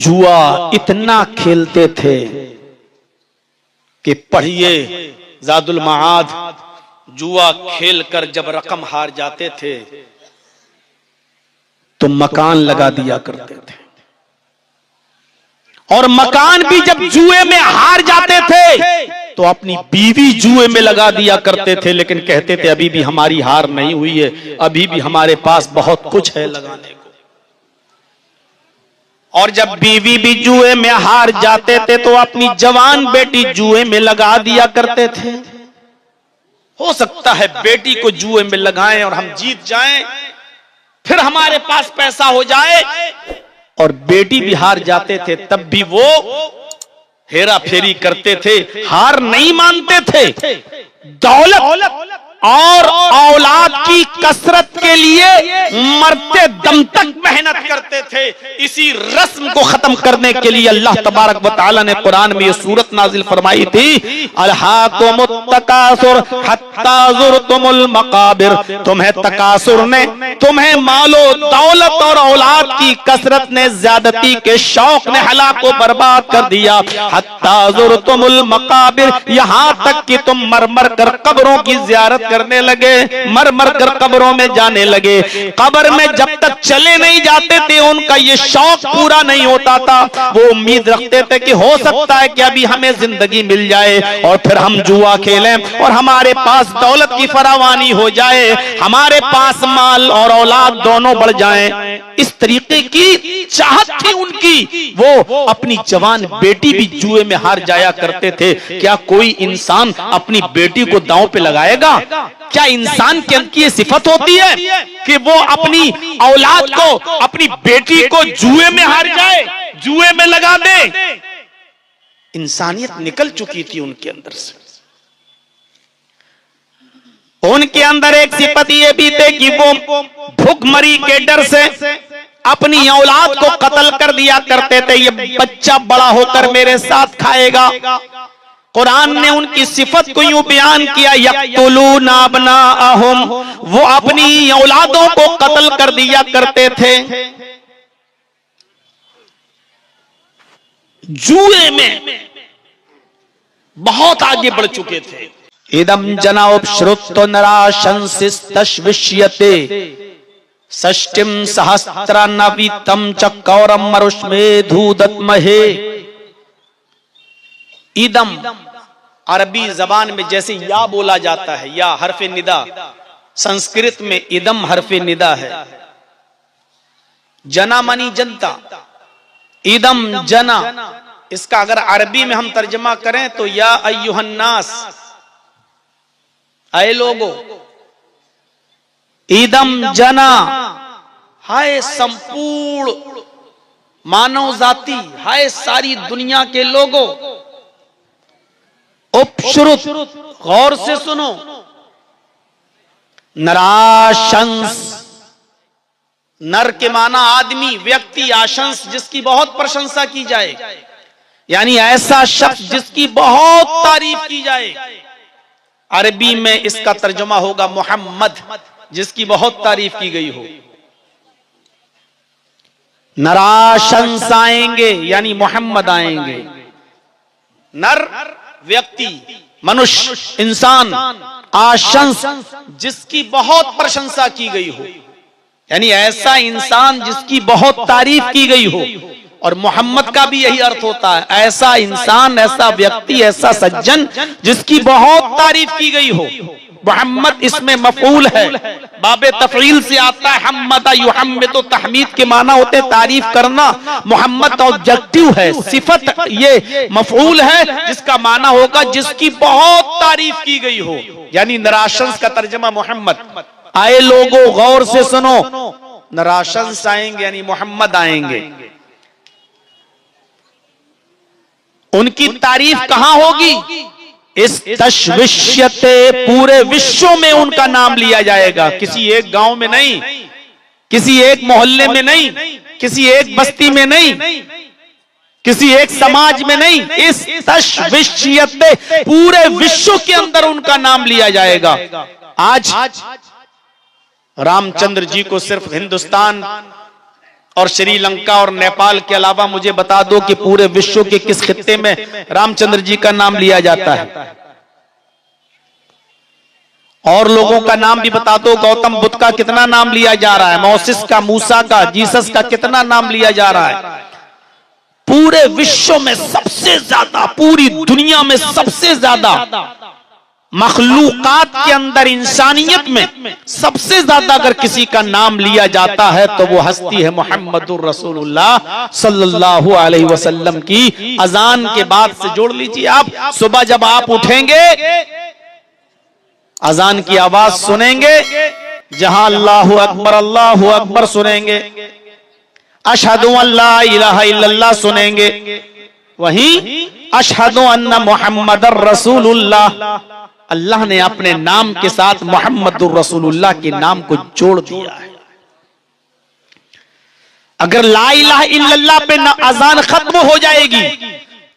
जुआ इतना खेलते थे कि पढ़िए ज़ादुल मआद, जुआ खेलकर जब रकम हार जाते थे तो मकान लगा दिया करते थे, और मकान भी जब जुए में हार जाते थे तो अपनी बीवी जुए में लगा दिया करते थे, लेकिन कहते थे अभी भी हमारी हार नहीं हुई है, अभी भी हमारे पास बहुत कुछ है लगाने को। और जब बीवी भी जुए में हार जाते थे तो अपनी जवान बेटी जुए में लगा दिया करते थे। हो सकता है बेटी को जुए में लगाएं और हम जीत जाएं, फिर हमारे पास पैसा हो जाए, और बेटी भी हार जाते थे तब भी वो हेरा फेरी करते थे, हार नहीं मानते थे। दौलत और औलाद की कसरत के लिए मरते दम तक मेहनत करते थे। इसी रस्म को खत्म करने के लिए अल्लाह तबारक व तआला ने कुरान में ये सूरत नाजिल फरमाई थी, अलहाकुमुत तकासुर हत्ता ज़ुरतुमुल मकाबिर। तुम्हें तकासुर ने, तुम्हें मालो दौलत और औलाद की कसरत ने, ज्यादती के शौक ने हलाको बर्बाद कर दिया। हत्ता ज़ुरतुमुल मकाबिर, यहाँ तक कि तुम मर मर कर कब्रों की ज़ियारत करने लगे, मर मर कर कब्रों में जाने लगे। कब्र में जब तक चले नहीं जाते थे उनका ये शौक पूरा नहीं होता था। वो उम्मीद रखते थे कि हो सकता है कि अभी हमें जिंदगी मिल जाए और फिर हम जुआ खेलें और हमारे पास दौलत की फरावानी हो जाए, हमारे पास माल और औलाद दोनों बढ़ जाएं। इस तरीके की चाहत थी उनकी। वो अपनी जवान बेटी भी जुए में हार जाया करते थे। क्या कोई इंसान अपनी बेटी को दांव पे लगाएगा? क्या इंसान के अंदर ये सिफत होती है कि वो अपनी औलाद को, अपनी बेटी को जुए में हार जाए, जुए में लगा दे? इंसानियत निकल चुकी थी उनके अंदर से। उनके अंदर एक सिफत ये भी थी कि वो भूखमरी के डर से अपनी औलाद को कत्ल कर दिया करते थे। ये बच्चा बड़ा होकर मेरे साथ खाएगा। कुरान ने उनकी सिफत को यूं बयान किया, यक़्तुलूना अब्नाअहुम, वो अपनी औलादों को कत्ल कर दिया करते थे। जुए में बहुत आगे बढ़ चुके थे। इदम जनाब श्रुतो नराशंसिस्तश्विष्यते षष्टिम सहस्त्रनवितम चकौरम मरुष्मेधुदत्महे। इदम अरबी जबान में जैसे या बोला जाता है, या हरफे निदा, संस्कृत में इदम हरफे निदा है। जना मानी जनता, इदम जना, इसका अगर अरबी में हम तर्जमा करें तो या अय्युहन्नास, आए लोगो, इदम जना, हाय संपूर्ण मानव जाति, हाय सारी दुनिया के लोगों। उपश्रुत, गौर से सुनो, नराशंस, नर के माना आदमी, व्यक्ति, आशंस जिसकी बहुत प्रशंसा की जाए, यानी ऐसा शख्स जिसकी बहुत तारीफ की जाए। अरबी में इसका तर्जुमा होगा मोहम्मद, जिसकी बहुत तारीफ की गई हो। नराशंस आएंगे यानी मोहम्मद आएंगे। नर व्यक्ति, मनुष्य, इंसान, आशंस जिसकी बहुत प्रशंसा की गई हो, यानी ऐसा इंसान जिसकी बहुत तारीफ की गई हो। और मोहम्मद का भी यही अर्थ होता है, ऐसा इंसान, ऐसा व्यक्ति, ऐसा सज्जन जिसकी बहुत तारीफ की गई हो। मोहम्मद इसमें मफूल है, बाबे तफईल से आता है। हम्मदा युहम्मिदु, तहमीद के माना होते हैं तारीफ करना। मोहम्मद ऑब्जेक्टिव है, सिफत ये मफूल है जिसका माना होगा जिसकी बहुत तारीफ की गई हो, यानी नराशंस का तर्जमा मोहम्मद। आए लोगों गौर से सुनो, नराशंस आएंगे यानी मोहम्मद आएंगे। उनकी तारीफ कहां होगी? इस तश्विष्यते, पूरे विश्व में उनका नाम लिया जाएगा। किसी एक गांव में नहीं, किसी एक मोहल्ले में नहीं, किसी एक बस्ती में नहीं, किसी एक समाज में नहीं, इस तश्विष्यते पूरे विश्व के अंदर उनका नाम लिया जाएगा। आज रामचंद्र जी को सिर्फ हिंदुस्तान और श्रीलंका और नेपाल के अलावा मुझे बता दो कि पूरे विश्व के किस खित्ते में रामचंद्र जी का नाम लिया जाता है? और लोगों का नाम भी बता दो। गौतम बुद्ध का कितना नाम लिया जा रहा है? मोसेस का, मूसा का, जीसस का कितना नाम लिया जा रहा है? पूरे विश्व में सबसे ज्यादा, पूरी दुनिया में सबसे ज्यादा, मखलूकात के अंदर, इंसानियत में सबसे ज्यादा अगर किसी का नाम लिया जाता है तो वो हस्ती है मोहम्मदुर रसूलुल्लाह सल्लल्लाहु अलैहि वसल्लम की। अजान के बाद से जोड़ लीजिए आप। सुबह जब आप उठेंगे, अजान की आवाज सुनेंगे, जहां अल्लाहु अकबर सुनेंगे, अशहदु अल्ला इलाहा इल्लल्लाह सुनेंगे, वहीं अशहदु अन्ना मुहम्मदर रसूलुल्लाह, अल्लाह ने अपने नाम के साथ मुहम्मदुर रसूलुल्लाह के नाम को जोड़ दिया है। अगर ला इलाहा इल्लल्लाह पे अजान खत्म हो जाएगी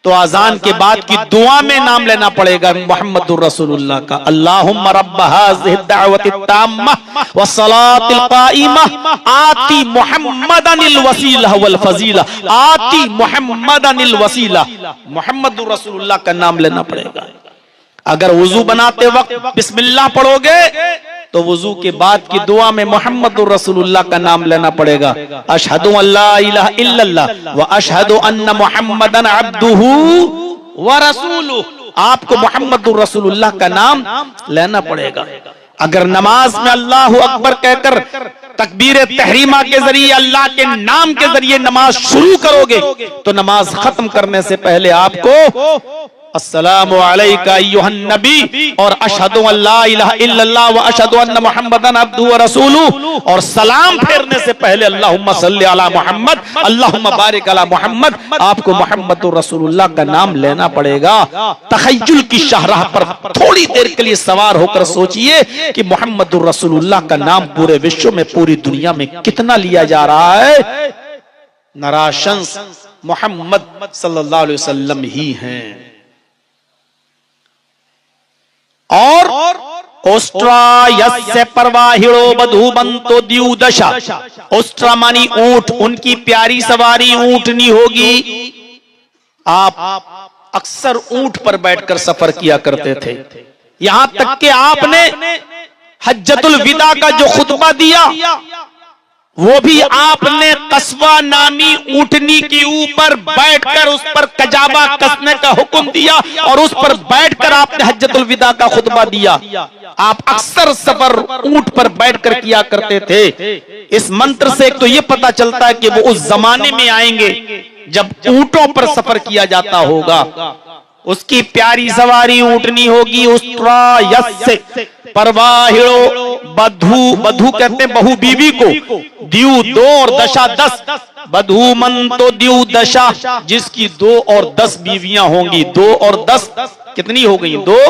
तो अजान के बाद की दुआ में नाम लेना पड़ेगा मुहम्मदुर रसूलुल्लाह का। अल्लाहुम्मा रब्ब हाज़िहि दावति ताम्मा व सलातिल काइमा आती मुहम्मदनिल वसीला वल फजीला, आती मुहम्मदनिल वसीला, मुहम्मदुर रसूलुल्लाह का नाम लेना पड़ेगा। अगर वुजू बनाते वक्त बिस्मिल्लाह पढ़ोगे तो वुजू के बाद की दुआ में मुहम्मदुर रसूलुल्लाह का नाम लेना पड़ेगा। अशहदु अल्ला इलाहा इल्लल्लाह व अशहदु अन्ना मुहम्मदन अब्दुहु व रसूलुहु, आपको मुहम्मदुर रसूलुल्लाह का नाम लेना पड़ेगा। अगर नमाज में अल्लाहु अकबर कहकर तकबीर तहरीमा के जरिए, अल्लाह के नाम के जरिए नमाज शुरू करोगे तो नमाज खत्म करने से पहले आपको अस्सलामु अलैका अय्युहन नबी और अशहदु अल्ला इलाहा इल्लल्लाह व अशहदु अन्ना मुहम्मदन अब्दुहु व रसूलुहु, और सलाम फेरने से पहले अल्लाहुम्मा सल्ली अला मुहम्मद अल्लाहुम्मा बारिक अला मुहम्मद, आपको मुहम्मदुर रसूलुल्लाह का नाम लेना पड़ेगा। तखय्युल की शाहराह पर थोड़ी देर के लिए सवार होकर सोचिए कि मुहम्मदुर रसूलुल्लाह का नाम पूरे विश्व में, पूरी दुनिया में कितना लिया जा रहा है। नराशंस मोहम्मद सल्लल्लाहु अलैहि वसल्लम ही हैं। और ओस्ट्रा यस्य परवाहिड़ो बधुबंतो द्युदशा, ओस्ट्रा मानी ऊंट, उनकी प्यारी सवारी ऊंटनी होगी। आप अक्सर ऊंट पर बैठकर सफर किया करते थे, यहां तक कि आपने हज्जतुल विदा का जो खुतबा दिया वो भी आपने कस्बा नामी ऊंटनी के ऊपर बैठकर उस पर कजाबा कसने का हुक्म दिया और उस पर बैठकर आपने हज्जतुल विदा का खुतबा दिया। आप अक्सर सफर ऊंट पर बैठकर किया करते थे। इस मंत्र से एक तो ये पता चलता है कि वो उस जमाने में आएंगे जब ऊंटों पर सफर किया जाता होगा। उसकी प्यारी सवारी ऊंटनी होगी। उस्त्रा यस्य परवाहिड़ो, बधू, बधू कहते हैं बहु बीवी को, द्यू 2 और दशा 10, बधू मन तो द्यू दशा, जिसकी 2 और 10 बीवियां होंगी। 2 और 10 कितनी हो गई? 2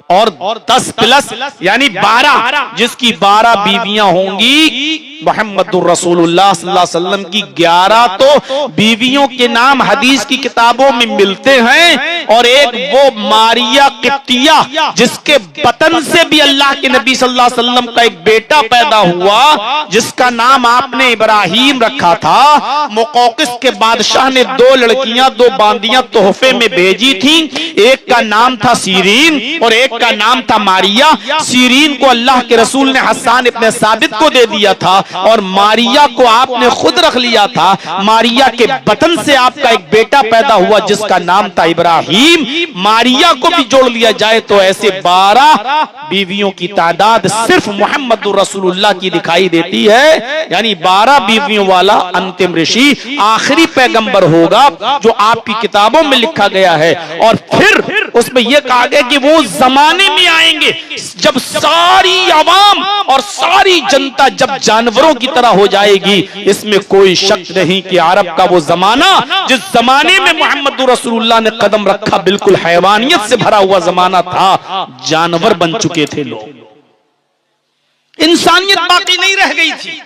और 10 प्लस यानी 12, जिसकी 12 बीवियां होंगी। मुहम्मदुर रसूलुल्लाह सल्लल्लाहु अलैहि वसल्लम की 11 तो बीवियों के नाम हदीस की किताबों में मिलते हैं, और एक वो मारिया किप्तिया जिसके बतन से भी अल्लाह के नबी सल्लल्लाहु अलैहि वसल्लम का एक बेटा पैदा हुआ, जिसका नाम आपने इब्राहिम रखा था। मुकौकिस के बादशाह ने 2 लड़कियां, 2 बांदियां तोहफे में भेजी थी। एक का नाम था सीरीन और एक का नाम था मारिया। सीरीन को अल्लाह के रसूल ने हसन इब्ने साबित को दे दिया था और मारिया को आपने खुद रख लिया था। मारिया के बतन से आपका एक बेटा पैदा हुआ जिसका नाम था इब्राहिम। मारिया को भी जोड़ लिया जाए तो ऐसे 12 बीवियों की तादाद सिर्फ मुहम्मदुर रसूलुल्लाह की दिखाई देती है। यानी 12 बीवियों वाला अंतिम ऋषि, आखिरी पैगंबर होगा जो आपकी किताबों में लिखा गया है। और फिर उसमें यह कहा गया कि वो जमाने में आएंगे जब सारी अवाम और सारी जनता जब जानवरों की तरह हो जाएगी। इसमें कोई शक नहीं कि अरब का वो जमाना, जिस जमाने में मुहम्मद रसूलुल्लाह ने कदम रखा, बिल्कुल हैवानियत से भरा हुआ जमाना था। जानवर बन चुके थे लोग, इंसानियत बाकी नहीं रह गई थी।